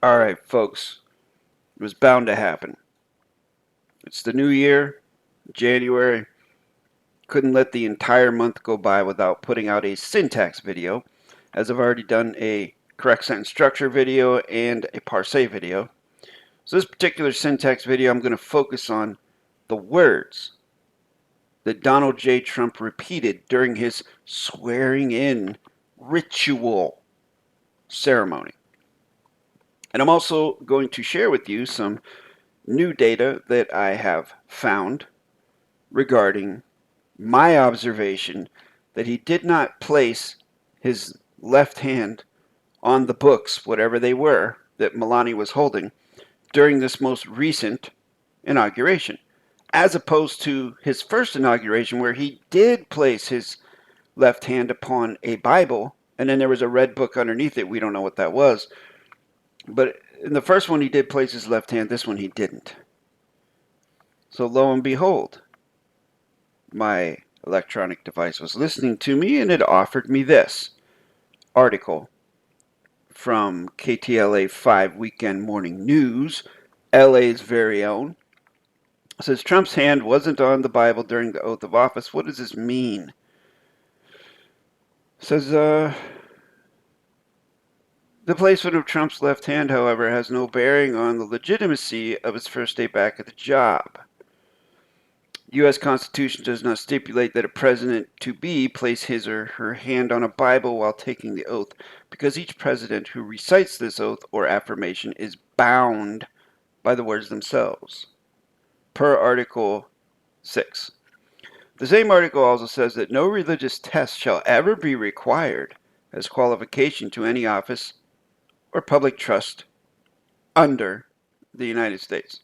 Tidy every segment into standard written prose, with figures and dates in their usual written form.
Alright, folks, it was bound to happen. It's the new year, January. Couldn't let the entire month go by without putting out a syntax video, as I've already done a correct sentence structure video and a PARSE video. So this particular syntax video, I'm going to focus on the words that Donald J. Trump repeated during his swearing-in ritual ceremony. And I'm also going to share with you some new data that I have found regarding my observation that he did not place his left hand on the books, whatever they were, that Melania was holding during this most recent inauguration, as opposed to his first inauguration where he did place his left hand upon a Bible, and then there was a red book underneath it. We don't know what that was. But in the first one, he did place his left hand. This one, he didn't. So lo and behold, my electronic device was listening to me, and it offered me this article from KTLA 5 Weekend Morning News, LA's very own. It says Trump's hand wasn't on the Bible during the oath of office. What does this mean? It says the placement of Trump's left hand, however, has no bearing on the legitimacy of his first day back at the job. U.S. Constitution does not stipulate that a president-to-be place his or her hand on a Bible while taking the oath, because each president who recites this oath or affirmation is bound by the words themselves, per Article 6. The same article also says that no religious test shall ever be required as qualification to any office or public trust under the United States.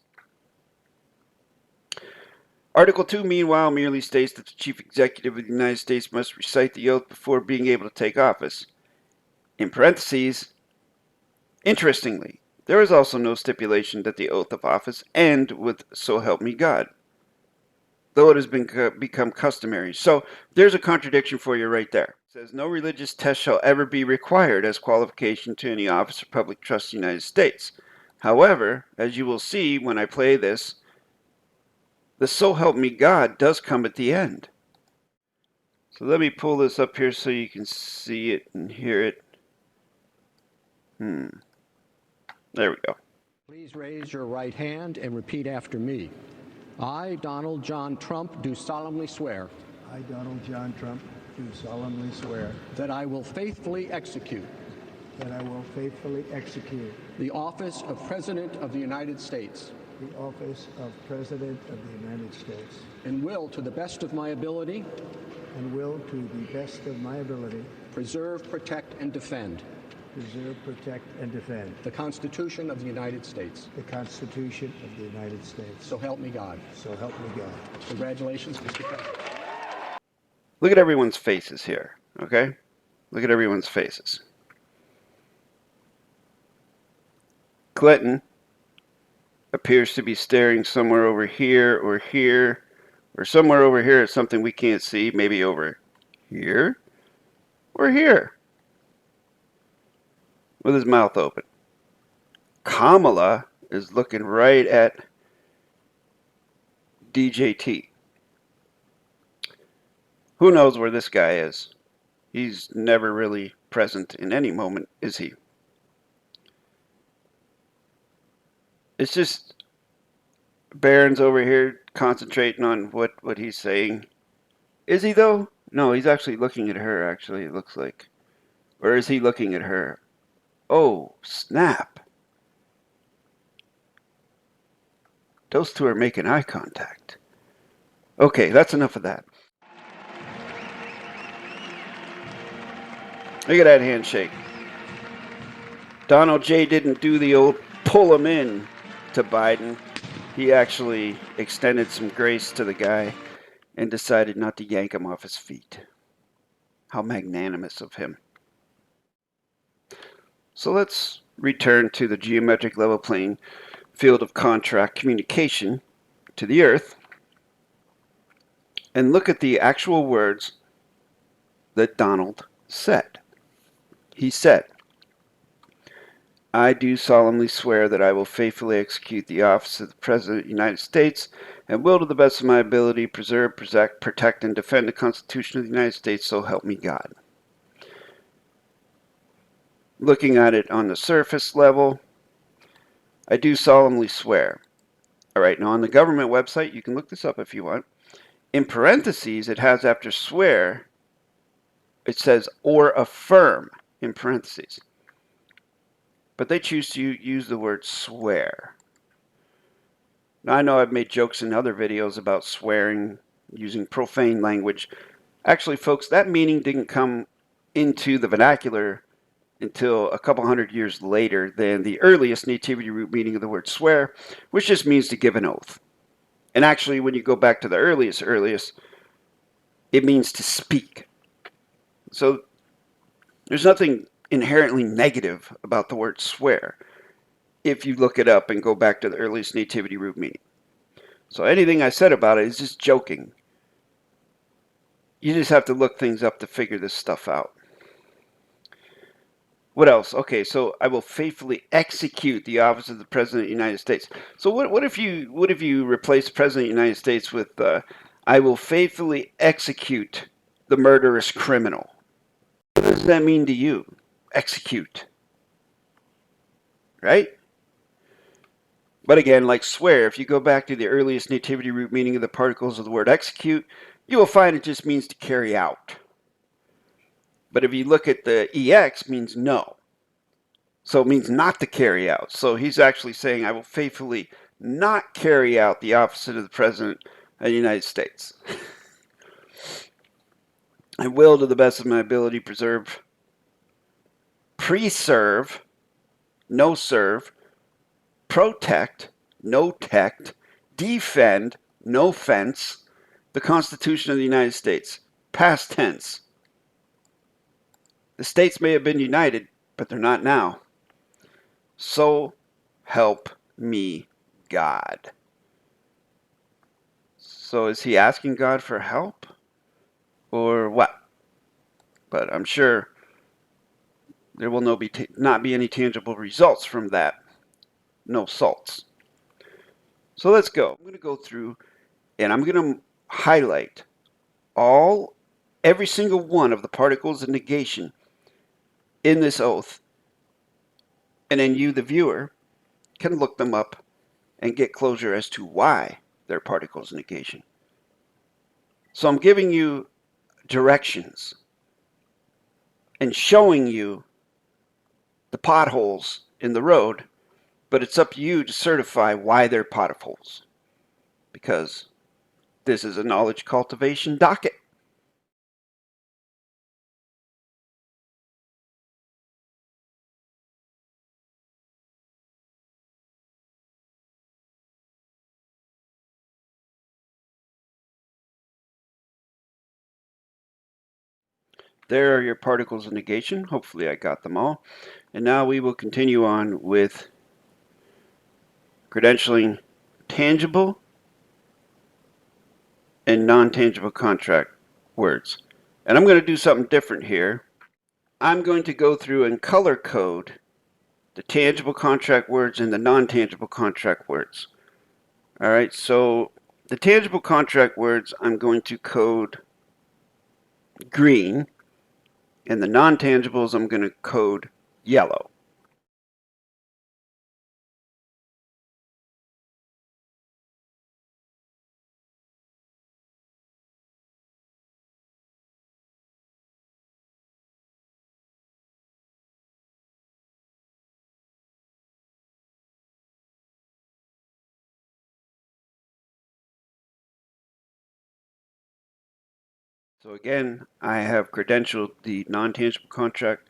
Article 2, meanwhile, merely states that the Chief Executive of the United States must recite the oath before being able to take office. In parentheses, interestingly, there is also no stipulation that the oath of office end with "So help me God," though it has become customary. So there's a contradiction for you right there. It says no religious test shall ever be required as qualification to any office or public trust in the United States. However, as you will see when I play this, the "So help me God" does come at the end. So let me pull this up here so you can see it and hear it. There we go. Please raise your right hand and repeat after me. I, Donald John Trump, do solemnly swear. I, Donald John Trump, do solemnly swear. That I will faithfully execute. That I will faithfully execute. The office of President of the United States. The office of President of the United States. And will, to the best of my ability. And will, to the best of my ability. Preserve, protect, and defend. Preserve, protect, and defend. The Constitution of the United States. The Constitution of the United States. So help me God. So help me God. Congratulations, Mr. President. Look at everyone's faces here, okay? Look at everyone's faces. Clinton appears to be staring somewhere over here, or somewhere over here at something we can't see, maybe over here, or here, with his mouth open. Kamala is looking right at DJT. Who knows where this guy is? He's never really present in any moment, is he? It's just Barron's over here concentrating on what he's saying. Is he, though? No, he's actually looking at her, actually, it looks like. Or is he looking at her? Oh, snap. Those two are making eye contact. Okay, that's enough of that. Look at that handshake. Donald J. didn't do the old pull him in to Biden. He actually extended some grace to the guy and decided not to yank him off his feet. How magnanimous of him. So let's return to the geometric level plane field of contract communication to the Earth and look at the actual words that Donald said. He said, I do solemnly swear that I will faithfully execute the office of the President of the United States and will, to the best of my ability, preserve, protect, and defend the Constitution of the United States, so help me God. Looking at it on the surface level, I do solemnly swear. All right, now on the government website, you can look this up if you want. In parentheses, it has after swear, it says or affirm in parentheses. But they choose to use the word swear. Now, I know I've made jokes in other videos about swearing, using profane language. Actually, folks, that meaning didn't come into the vernacular until a couple hundred years later than the earliest nativity root meaning of the word swear, which just means to give an oath. And actually, when you go back to the earliest, it means to speak. So there's nothing inherently negative about the word swear if you look it up and go back to the earliest nativity root meaning. So anything I said about it is just joking. You just have to look things up to figure this stuff out. What else? Okay, so I will faithfully execute the office of the President of the United States. So what if you replace President of the United States with I will faithfully execute the murderous criminal? What does that mean to you? Execute. Right? But again, like swear, if you go back to the earliest nativity root meaning of the particles of the word execute, you will find it just means to carry out. But if you look at the EX, means no. So it means not to carry out. So he's actually saying, I will faithfully not carry out the office of the President of the United States. I will, to the best of my ability, preserve, preserve, no serve, protect, no tect, defend, no fence, the Constitution of the United States. Past tense. The states may have been united, but they're not now. So help me God. So is he asking God for help? Or what? But I'm sure there will not be any tangible results from that. No salts. So let's go. I'm going to go through and I'm going to highlight every single one of the particles of negation in this oath. And then you, the viewer, can look them up and get closure as to why they're particles of negation. So I'm giving you directions and showing you the potholes in the road, but it's up to you to certify why they're potholes, because this is a knowledge cultivation docket. There are your particles of negation. Hopefully I got them all. And now we will continue on with credentialing tangible and non-tangible contract words. And I'm going to do something different here. I'm going to go through and color code the tangible contract words and the non-tangible contract words. All right, so the tangible contract words I'm going to code green, and the non-tangibles I'm going to code yellow. So again, I have credentialed the non-tangible contract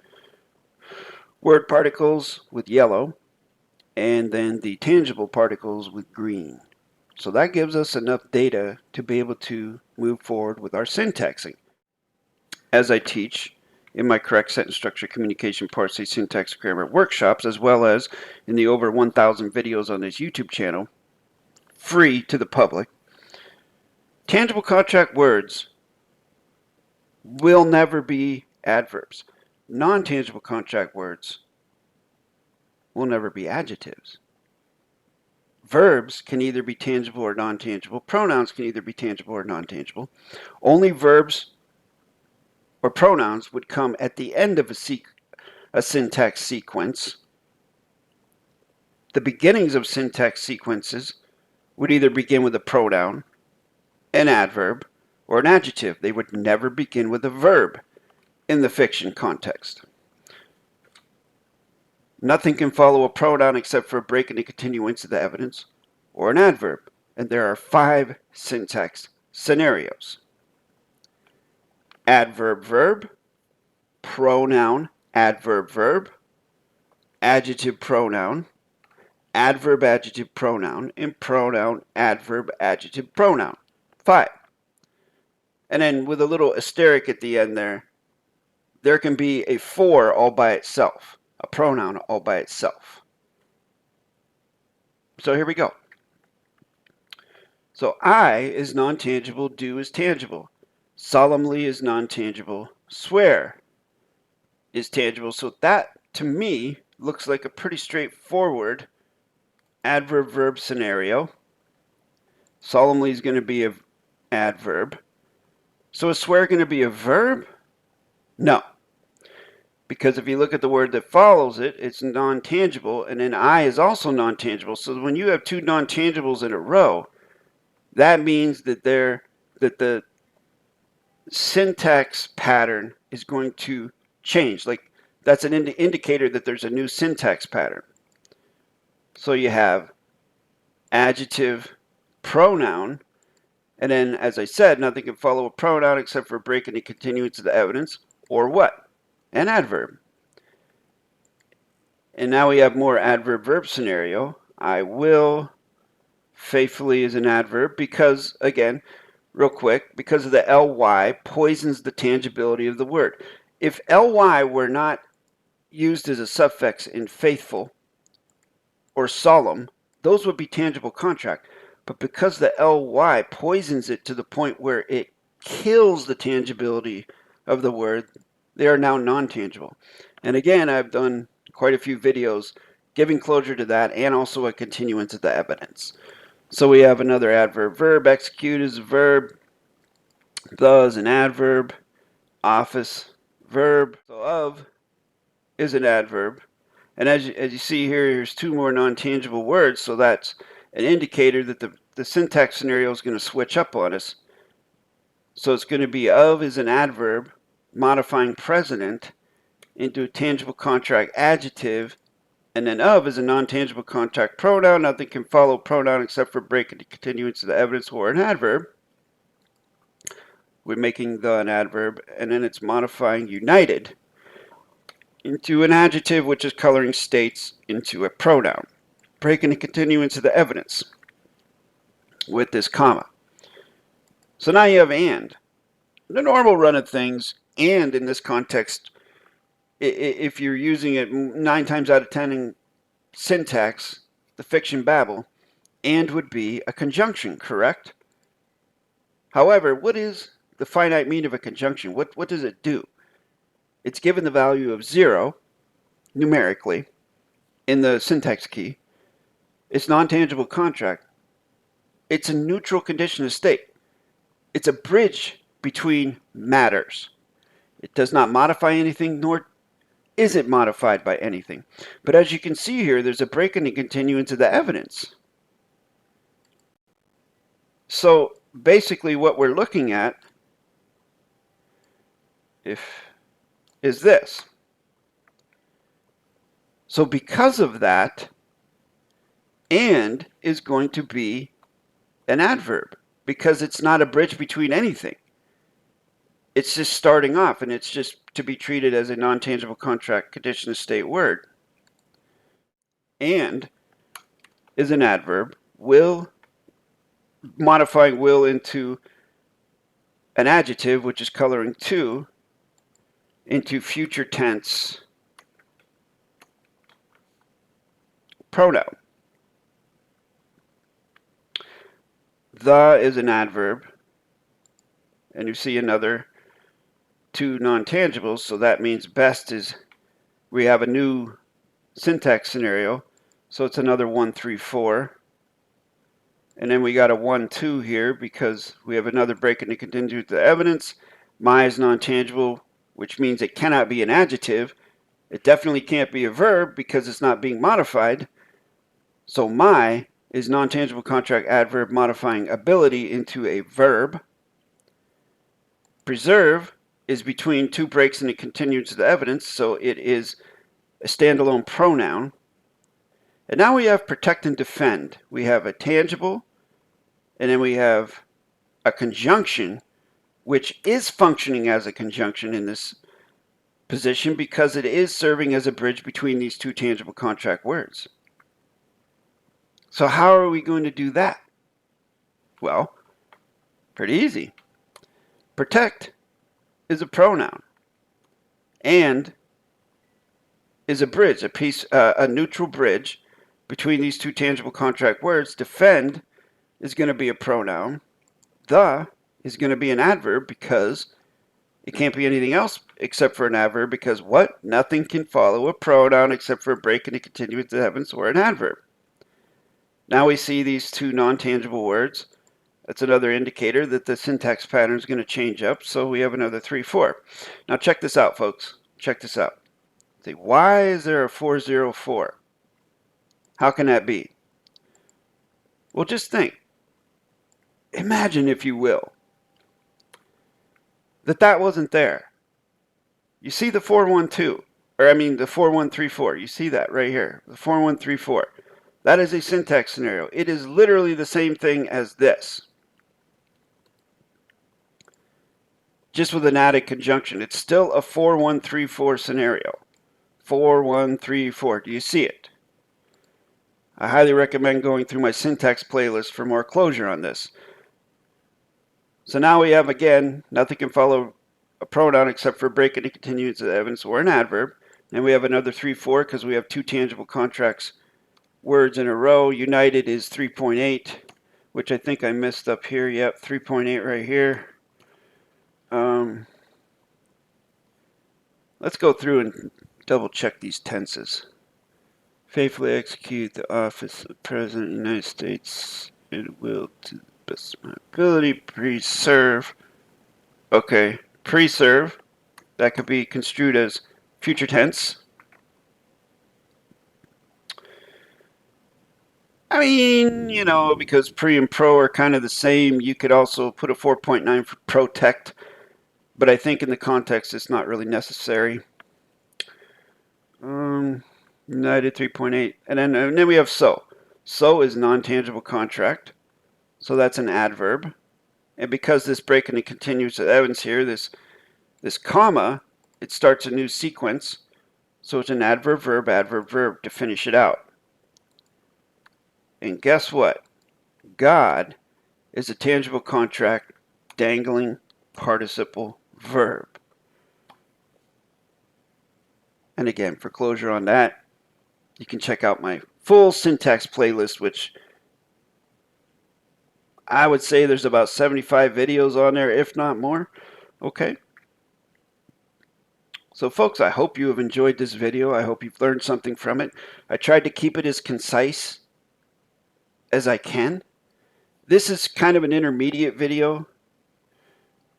word particles with yellow, and then the tangible particles with green. So that gives us enough data to be able to move forward with our syntaxing. As I teach in my correct sentence structure communication PARSE syntax grammar workshops, as well as in the over 1,000 videos on this YouTube channel, free to the public, tangible contract words will never be adverbs. Non-tangible contract words will never be adjectives. Verbs can either be tangible or non-tangible. Pronouns can either be tangible or non-tangible. Only verbs or pronouns would come at the end of a syntax sequence. The beginnings of syntax sequences would either begin with a pronoun, an adverb, or an adjective. They would never begin with a verb in the fiction context. Nothing can follow a pronoun except for a break in the continuance of the evidence or an adverb. And there are 5 syntax scenarios. Adverb verb, pronoun adverb verb, adjective pronoun, adverb adjective pronoun, and pronoun adverb adjective pronoun. 5. And then with a little asterisk at the end there can be a for all by itself, a pronoun all by itself. So here we go. So I is non-tangible, do is tangible. Solemnly is non-tangible, swear is tangible. So that, to me, looks like a pretty straightforward adverb verb scenario. Solemnly is going to be an adverb. So is swear going to be a verb? No. Because if you look at the word that follows it, it's non-tangible, and then I is also non-tangible. So when you have 2 non-tangibles in a row, that means that the syntax pattern is going to change. Like, that's an indicator that there's a new syntax pattern. So you have adjective, pronoun, and then, as I said, nothing can follow a pronoun except for breaking the continuance of the evidence, or what? An adverb. And now we have more adverb verb scenario. I will faithfully is an adverb because, again, real quick, because of the ly poisons the tangibility of the word. If ly were not used as a suffix in faithful or solemn, those would be tangible contract. But because the ly poisons it to the point where it kills the tangibility of the word, they are now non-tangible. And again, I've done quite a few videos giving closure to that and also a continuance of the evidence. So we have another adverb verb. Execute is a verb. The is an adverb. Office, verb. So of is an adverb. And as you see here, here's 2 more non-tangible words. So that's an indicator that the syntax scenario is going to switch up on us. So it's going to be of is an adverb, modifying present into a tangible contract adjective, and then of is a non-tangible contract pronoun. Nothing can follow pronoun except for breaking the continuance of the evidence or an adverb. We're making the an adverb, and then it's modifying united into an adjective, which is coloring states into a pronoun. Breaking the continuance of the evidence with this comma. So now you have and. The normal run of things, and in this context, if you're using it 9 times out of 10 in syntax, the fiction babble, and would be a conjunction, correct? However, what is the finite mean of a conjunction? What does it do? It's given the value of 0, numerically, in the syntax key. It's non-tangible contract. It's a neutral condition of state. It's a bridge between matters. It does not modify anything, nor is it modified by anything. But as you can see here, there's a break in the continuance of the evidence. So basically what we're looking at is this. So because of that, and is going to be an adverb because it's not a bridge between anything. It's just starting off, and it's just to be treated as a non-tangible contract condition of state word. And is an adverb, will, modifying will into an adjective, which is coloring to, into future tense pronoun. The is an adverb, and you see another 2 non-tangibles, so that means best is we have a new syntax scenario. So it's another 1, 3, 4. And then we got a 1, 2 here because we have another break in the contingent of evidence. My is non-tangible, which means it cannot be an adjective. It definitely can't be a verb because it's not being modified. So my is non-tangible contract adverb modifying ability into a verb. Preserve is between two breaks in the continuance of the evidence, so it is a standalone pronoun. And now we have protect and defend. We have a tangible, and then we have a conjunction, which is functioning as a conjunction in this position because it is serving as a bridge between these two tangible contract words. So how are we going to do that? Well, pretty easy. Protect is a pronoun and is a bridge, a neutral bridge between these two tangible contract words. Defend is going to be a pronoun. The is going to be an adverb because it can't be anything else except for an adverb because what? Nothing can follow a pronoun except for a break in the continuance of evidence or an adverb. Now we see these two non-tangible words. That's another indicator that the syntax pattern is going to change up. So we have another 3, 4. Now check this out, folks. Check this out. See, why is there a 404? How can that be? Well, just think. Imagine, if you will, that wasn't there. You see the 412, or I mean the 4134. You see that right here, the 4134. That is a syntax scenario. It is literally the same thing as this, just with an added conjunction. It's still a 4134 scenario. 4134. Do you see it? I highly recommend going through my syntax playlist for more closure on this. So now we have, again, nothing can follow a pronoun except for a break in the continuance of evidence or an adverb. And we have another 3, 4 because we have two tangible contracts words in a row. United is 3.8, which I think I messed up here. Yep, 3.8 right here. Let's go through and double check these tenses. Faithfully execute the office of the President of the United States. It will, to the best of my ability, preserve. Okay, preserve. That could be construed as future tense. I mean, you know, because pre and pro are kind of the same, you could also put a 4.9 for protect, but I think in the context it's not really necessary. United 3.8, and then we have so. So is non-tangible contract, so that's an adverb, and because this break in the continuous of evidence here, this comma, it starts a new sequence, so it's an adverb verb to finish it out. And guess what? God is a tangible contract dangling participle verb. And again, for closure on that, you can check out my full syntax playlist, which I would say there's about 75 videos on there, if not more. Okay. So folks, I hope you have enjoyed this video. I hope you've learned something from it. I tried to keep it as concise as I can. This is kind of an intermediate video.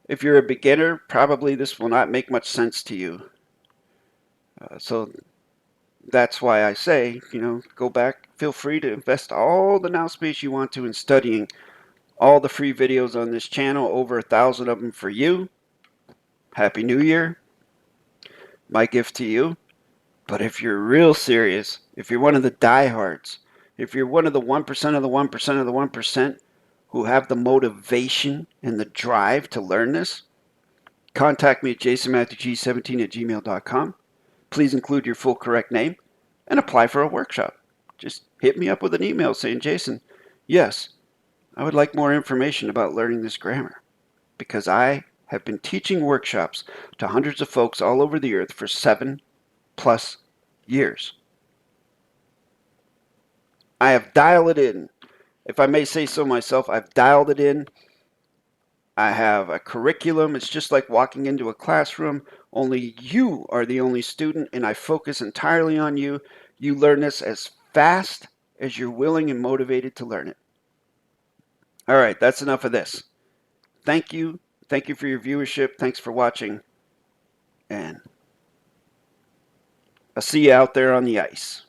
If you're a beginner, probably this will not make much sense to you. So that's why I say, you know, go back. Feel free to invest all the now space you want to in studying all the free videos on this channel, over 1,000 of them for you. Happy New Year. My gift to you. But if you're real serious, if you're one of the diehards, if you're one of the 1% of the 1% of the 1% who have the motivation and the drive to learn this, contact me at jasonmatthewg17@gmail.com. Please include your full correct name and apply for a workshop. Just hit me up with an email saying, Jason, yes, I would like more information about learning this grammar, because I have been teaching workshops to hundreds of folks all over the earth for 7+ years. I have dialed it in. If I may say so myself, I've dialed it in. I have a curriculum. It's just like walking into a classroom, only you are the only student, and I focus entirely on you. you learn this as fast as you're willing and motivated to learn it. All right, that's enough of this. Thank you. Thank you for your viewership. Thanks for watching. And I'll see you out there on the ice.